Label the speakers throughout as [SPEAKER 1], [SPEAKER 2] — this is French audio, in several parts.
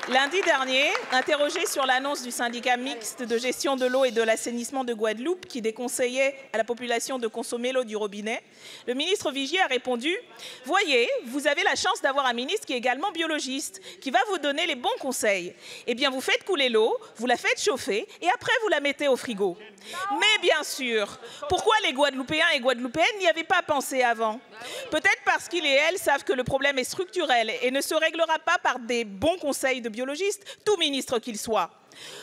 [SPEAKER 1] Lundi dernier, interrogé sur l'annonce du syndicat mixte de gestion de l'eau et de l'assainissement de Guadeloupe qui déconseillait à la population de consommer l'eau du robinet, le ministre Vigier a répondu « Voyez, vous avez la chance d'avoir un ministre qui est également biologiste, qui va vous donner les bons conseils. Eh bien, vous faites couler l'eau, vous la faites chauffer et après vous la mettez au frigo. » Mais bien sûr, pourquoi les Guadeloupéens et Guadeloupéennes n'y avaient pas pensé avant? Peut-être parce qu'ils et elles savent que le problème est structurel et ne se réglera pas par des bons conseils de biologistes, tout ministre qu'il soit.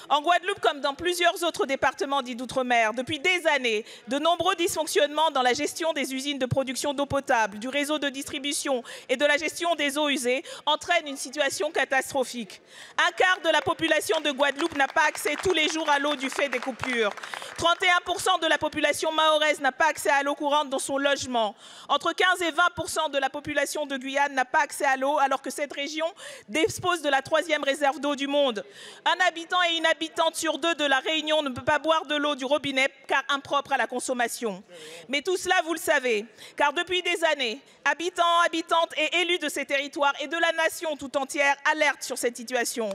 [SPEAKER 1] En Guadeloupe, comme dans plusieurs autres départements dits d'outre-mer, depuis des années, de nombreux dysfonctionnements dans la gestion des usines de production d'eau potable, du réseau de distribution et de la gestion des eaux usées entraînent une situation catastrophique. Un quart de la population de Guadeloupe n'a pas accès tous les jours à l'eau du fait des coupures. 31% de la population mahoraise n'a pas accès à l'eau courante dans son logement. Entre 15 et 20% de la population de Guyane n'a pas accès à l'eau alors que cette région dispose de la 3e réserve d'eau du monde. Un habitant et une habitante sur 2 de la Réunion ne peut pas boire de l'eau du robinet car impropre à la consommation. Mais tout cela, vous le savez, car depuis des années, habitants, habitantes et élus de ces territoires et de la nation tout entière alertent sur cette situation.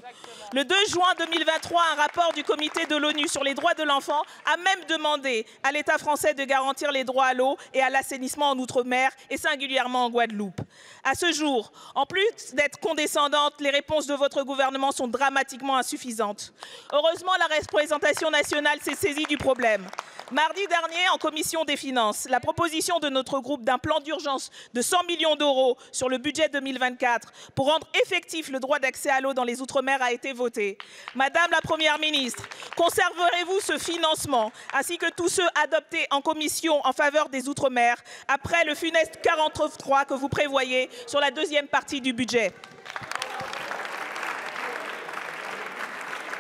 [SPEAKER 1] Le 2 juin 2023, un rapport du comité de l'ONU sur les droits de l'enfant a même demandé à l'État français de garantir les droits à l'eau et à l'assainissement en Outre-mer et singulièrement en Guadeloupe. À ce jour, en plus d'être condescendantes, les réponses de votre gouvernement sont dramatiquement insuffisantes. Heureusement, la représentation nationale s'est saisie du problème. Mardi dernier, en commission des finances, la proposition de notre groupe d'un plan d'urgence de 100 millions d'euros sur le budget 2024 pour rendre effectif le droit d'accès à l'eau dans les Outre-mer a été votée. Madame la Première ministre, conserverez-vous ce financement ainsi que tous ceux adoptés en commission en faveur des Outre-mer après le funeste 43 que vous prévoyez sur la 2e partie du budget?